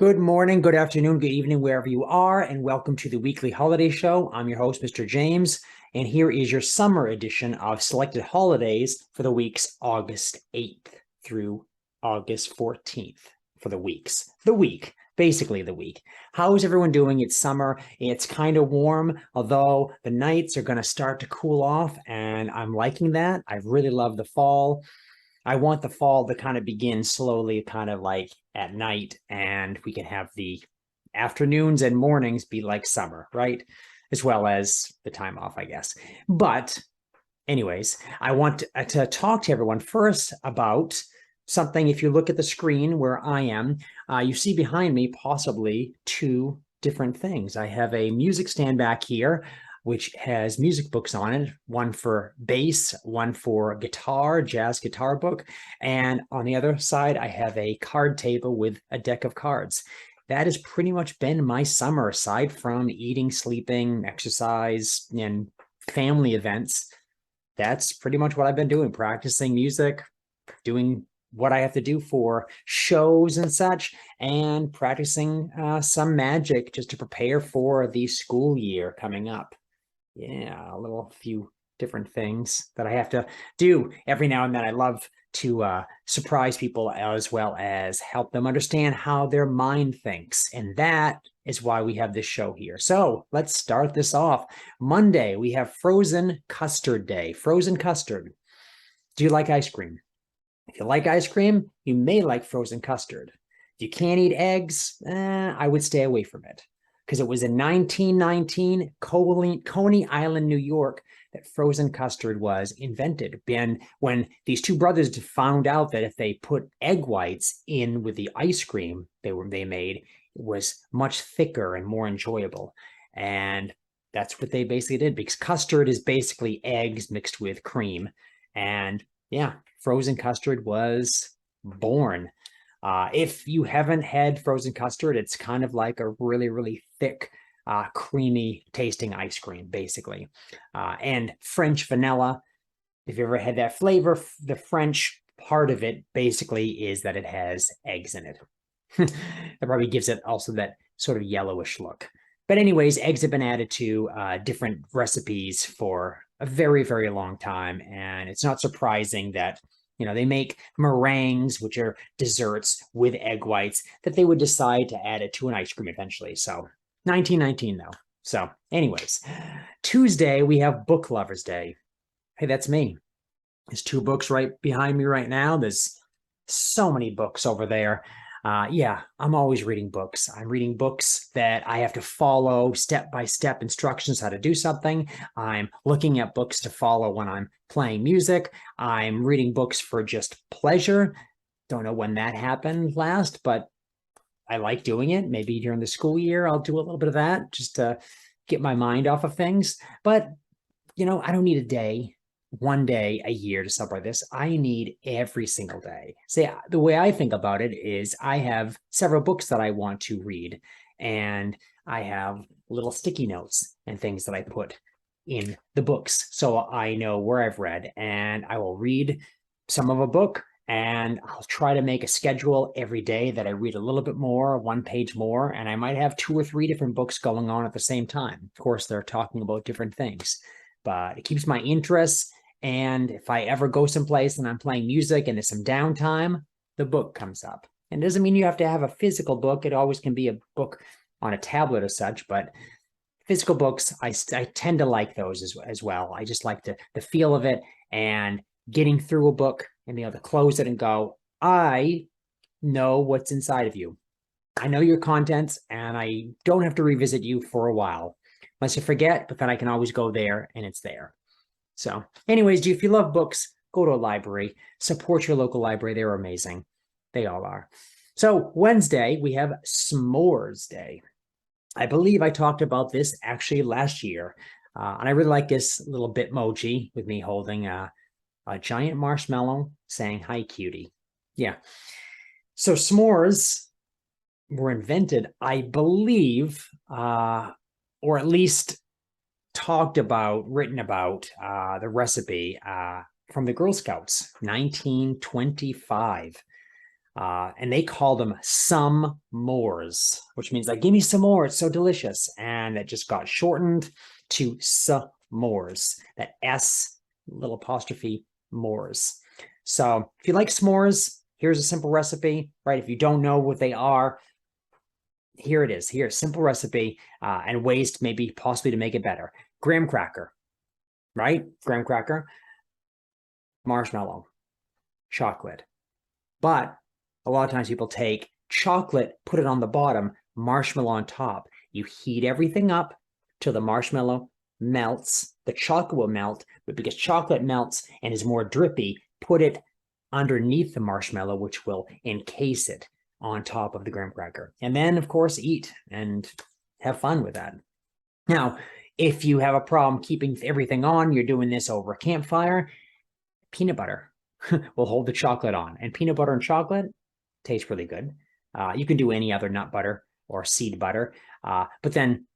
Good morning, good afternoon, good evening, wherever you are, and welcome to the weekly holiday show. I'm your host, Mr. James, and here is your summer edition of selected holidays for the weeks August 8th through August 14th for the weeks. Basically the week. How is everyone doing? It's summer. It's kind of warm, although the nights are going to start to cool off, and I'm liking that. I really love the fall. I want the fall to kind of begin slowly, kind of like at night, and we can have the afternoons and mornings be like summer, right? As well as the time off, I guess. But anyways, I want to talk to everyone first about something. If you look at the screen where I am, you see behind me possibly two different things. I have a music stand back here, which has music books on it, one for bass, one for guitar, jazz guitar book. And on the other side, I have a card table with a deck of cards. That has pretty much been my summer, aside from eating, sleeping, exercise, and family events. That's pretty much what I've been doing, practicing music, doing what I have to do for shows and such, and practicing some magic just to prepare for the school year coming up. Yeah, a few different things that I have to do every now and then. I love to surprise people as well as help them understand how their mind thinks. And that is why we have this show here. So let's start this off. Monday, we have Frozen Custard Day. Frozen custard. Do you like ice cream? If you like ice cream, you may like frozen custard. If you can't eat eggs, I would stay away from it, because it was in 1919, Coney Island, New York, that frozen custard was invented. And when these two brothers found out that if they put egg whites in with the ice cream they made, it was much thicker and more enjoyable. And that's what they basically did, because custard is basically eggs mixed with cream. And yeah, frozen custard was born. If you haven't had frozen custard, it's kind of like a really, really thick, creamy tasting ice cream, basically. And French vanilla, if you ever had that flavor, the French part of it basically is that it has eggs in it. That probably gives it also that sort of yellowish look. But anyways, eggs have been added to different recipes for a very, very long time. And it's not surprising that they make meringues, which are desserts with egg whites, that they would decide to add it to an ice cream eventually. So 1919 though. So anyways, Tuesday, we have Book Lovers Day. Hey, that's me. There's two books right behind me right now. There's so many books over there. Yeah, I'm always reading books. I'm reading books that I have to follow step-by-step instructions how to do something. I'm looking at books to follow when I'm playing music. I'm reading books for just pleasure. Don't know when that happened last, but I like doing it. Maybe during the school year, I'll do a little bit of that just to get my mind off of things. But, I don't need a day, one day a year to celebrate this. I need every single day. See, the way I think about it is I have several books that I want to read, and I have little sticky notes and things that I put in the books so I know where I've read, and I will read some of a book, and I'll try to make a schedule every day that I read a little bit more, one page more, and I might have two or three different books going on at the same time. Of course, they're talking about different things, but it keeps my interests. And if I ever go someplace and I'm playing music and there's some downtime, the book comes up. And it doesn't mean you have to have a physical book. It always can be a book on a tablet or such, but physical books, I tend to like those as well. I just like the feel of it and getting through a book and being able to close it and go, I know what's inside of you. I know your contents, and I don't have to revisit you for a while. Unless you forget, but then I can always go there and it's there. So anyways, if you love books, go to a library, support your local library. They're amazing. They all are. So Wednesday, we have S'mores Day. I believe I talked about this actually last year. And I really like this little Bitmoji with me holding a giant marshmallow saying, hi, cutie. Yeah. So s'mores were invented, I believe, or at least written about the recipe from the Girl Scouts, 1925. And they call them some mores, which means like, give me some more. It's so delicious. And it just got shortened to s'mores, that S little apostrophe mores. So if you like s'mores, here's a simple recipe, right? If you don't know what they are, here it is. Here's a simple recipe and ways to maybe possibly to make it better. Graham cracker, right? Graham cracker, marshmallow, chocolate. But a lot of times people take chocolate, put it on the bottom, marshmallow on top. You heat everything up till the marshmallow melts. The chocolate will melt, but because chocolate melts and is more drippy, put it underneath the marshmallow, which will encase it on top of the graham cracker. And then, of course, eat and have fun with that. Now, if you have a problem keeping everything on, you're doing this over a campfire, peanut butter will hold the chocolate on. And peanut butter and chocolate tastes really good. You can do any other nut butter or seed butter, but then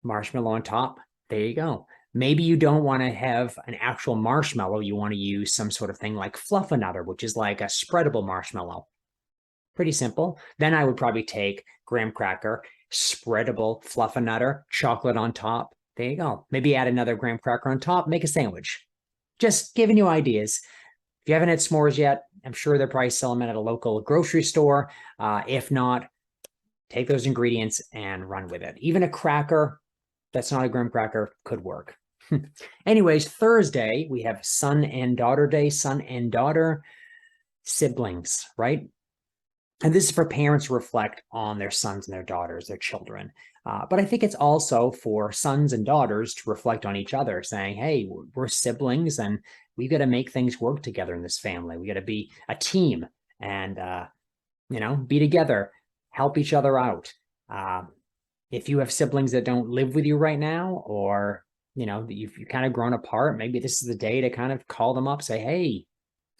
marshmallow on top, there you go. Maybe you don't want to have an actual marshmallow. You want to use some sort of thing like Fluffernutter, which is like a spreadable marshmallow. Pretty simple. Then I would probably take graham cracker, spreadable Fluffernutter, chocolate on top. There you go. Maybe add another graham cracker on top, make a sandwich. Just giving you ideas. If you haven't had s'mores yet, I'm sure they're probably selling them at a local grocery store. If not, take those ingredients and run with it. Even a cracker that's not a graham cracker could work. Anyways, Thursday, we have son and daughter day, son and daughter, siblings, right? And this is for parents to reflect on their sons and their daughters, their children. But I think it's also for sons and daughters to reflect on each other, saying, hey, we're siblings and we've got to make things work together in this family. We got to be a team and, be together, help each other out. If you have siblings that don't live with you right now, or, you've kind of grown apart, maybe this is the day to kind of call them up, say, hey,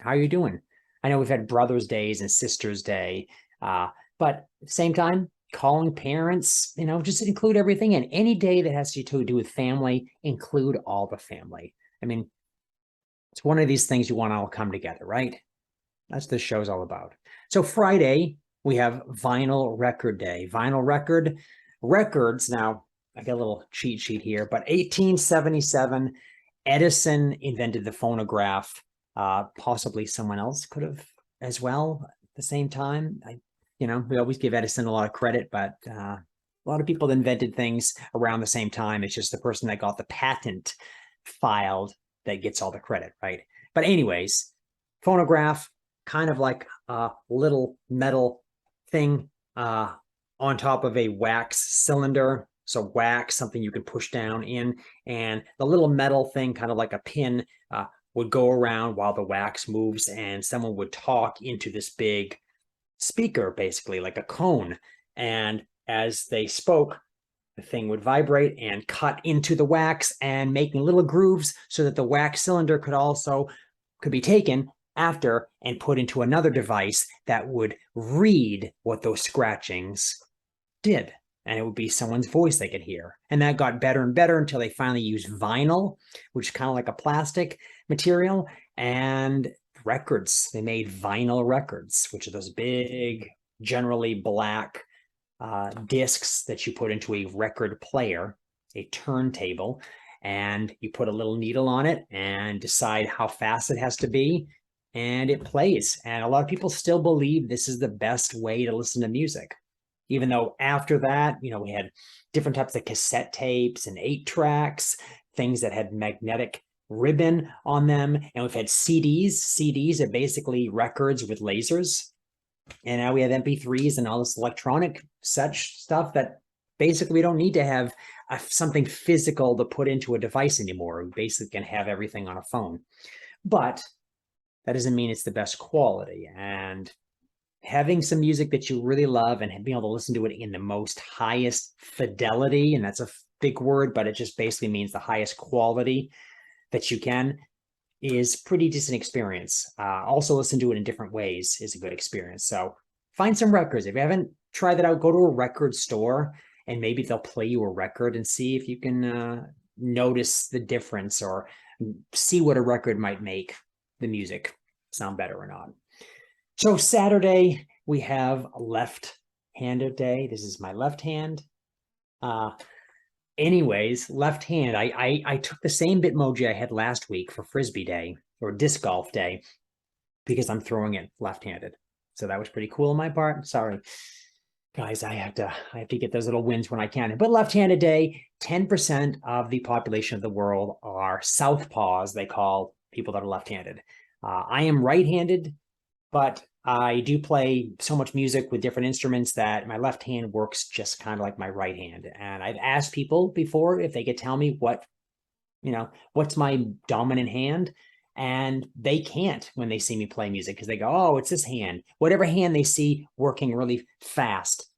how are you doing? I know we've had Brothers' Days and Sisters' Day, but at the same time, calling parents, just include everything in. Any day that has to do with family, include all the family. I mean, it's one of these things you want to all come together, right? That's what this show's all about. So Friday, we have Vinyl Record Day. Vinyl records. Now, I got a little cheat sheet here, but 1877, Edison invented the phonograph. Possibly someone else could have as well at the same time. We always give Edison a lot of credit, but a lot of people invented things around the same time. It's just the person that got the patent filed that gets all the credit, right? But anyways, phonograph, kind of like a little metal thing on top of a wax cylinder. So wax, something you can push down in, and the little metal thing, kind of like a pin, would go around while the wax moves, and someone would talk into this big speaker, basically like a cone. And as they spoke, the thing would vibrate and cut into the wax and making little grooves so that the wax cylinder could be taken after and put into another device that would read what those scratchings did. And it would be someone's voice they could hear. And that got better and better until they finally used vinyl, which is kind of like a plastic material, and records. They made vinyl records, which are those big, generally black discs that you put into a record player, a turntable, and you put a little needle on it and decide how fast it has to be, and it plays. And a lot of people still believe this is the best way to listen to music. Even though after that, we had different types of cassette tapes and 8-tracks, things that had magnetic ribbon on them. And we've had CDs. CDs are basically records with lasers. And now we have MP3s and all this electronic such stuff that basically we don't need to have something physical to put into a device anymore. We basically can have everything on a phone. But that doesn't mean it's the best quality. And having some music that you really love and being able to listen to it in the most highest fidelity, and that's a big word, but it just basically means the highest quality that you can, is pretty decent experience. Also listen to it in different ways is a good experience. So find some records. If you haven't tried that out, go to a record store and maybe they'll play you a record and see if you can notice the difference or see what a record might make the music sound better or not. So Saturday, we have left-handed day. This is my left hand. Anyways, left hand. I took the same Bitmoji I had last week for Frisbee Day or disc golf day because I'm throwing it left-handed. So that was pretty cool on my part. Sorry, guys, I have to get those little wins when I can. But left-handed day, 10% of the population of the world are southpaws. They call people that are left-handed. I am right-handed, but I do play so much music with different instruments that my left hand works just kind of like my right hand. And I've asked people before if they could tell me what's my dominant hand. And they can't when they see me play music because they go, oh, it's this hand. Whatever hand they see working really fast.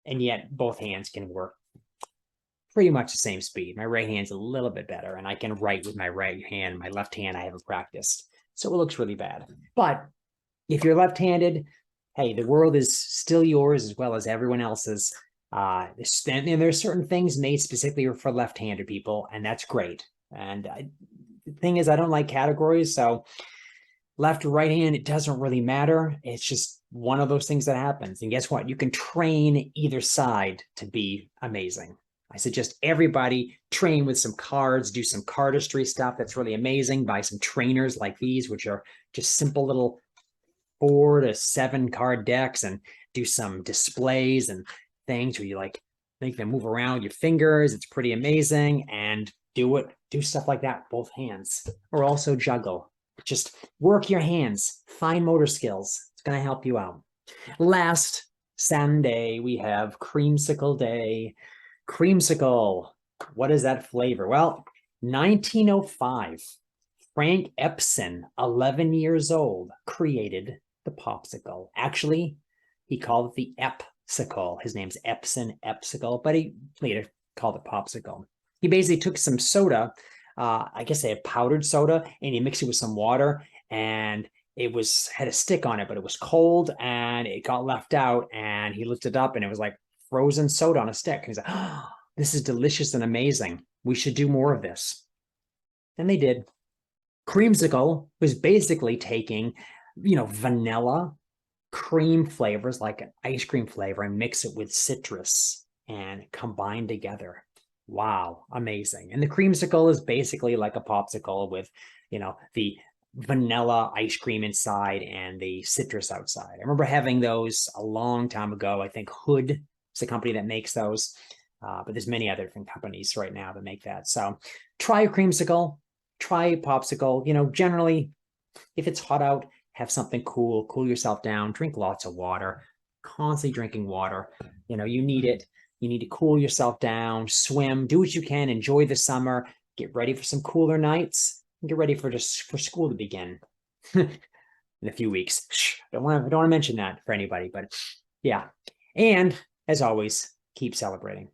And yet both hands can work pretty much the same speed. My right hand's a little bit better, and I can write with my right hand. My left hand, I haven't practiced. So it looks really bad. But if you're left-handed, hey, the world is still yours as well as everyone else's. And there's certain things made specifically for left-handed people, and that's great. And the thing is, I don't like categories, so left or right hand, it doesn't really matter. It's just one of those things that happens. And guess what? You can train either side to be amazing. I suggest everybody train with some cards, do some cardistry stuff that's really amazing, buy some trainers like these, which are just simple little 4 to 7 card decks, and do some displays and things where you like make them move around your fingers. It's pretty amazing. And do stuff like that with both hands, or also juggle. Just work your hands, fine motor skills. It's going to help you out. Last Sunday, we have Creamsicle Day. Creamsicle, what is that flavor? Well, 1905, Frank Epson, 11 years old, created the popsicle. Actually, he called it the Epsicle. His name's Epsicle, but he later called it popsicle. He basically took some soda, I guess they had powdered soda, and he mixed it with some water, and it had a stick on it, but it was cold, and it got left out, and he lifted it up, and it was like frozen soda on a stick. And he's like, oh, this is delicious and amazing. We should do more of this. And they did. Creamsicle was basically taking, vanilla cream flavors like an ice cream flavor and mix it with citrus and combine together. Wow, amazing. And the creamsicle is basically like a popsicle with, the vanilla ice cream inside and the citrus outside. I remember having those a long time ago. I think Hood is the company that makes those, but there's many other different companies right now that make that. So try a creamsicle, try a popsicle. Generally, if it's hot out, have something cool yourself down, drink lots of water, constantly drinking water. You need it. You need to cool yourself down, swim, do what you can, enjoy the summer, get ready for some cooler nights, and get ready for school to begin in a few weeks. Don't want to mention that for anybody, but yeah. And as always, keep celebrating.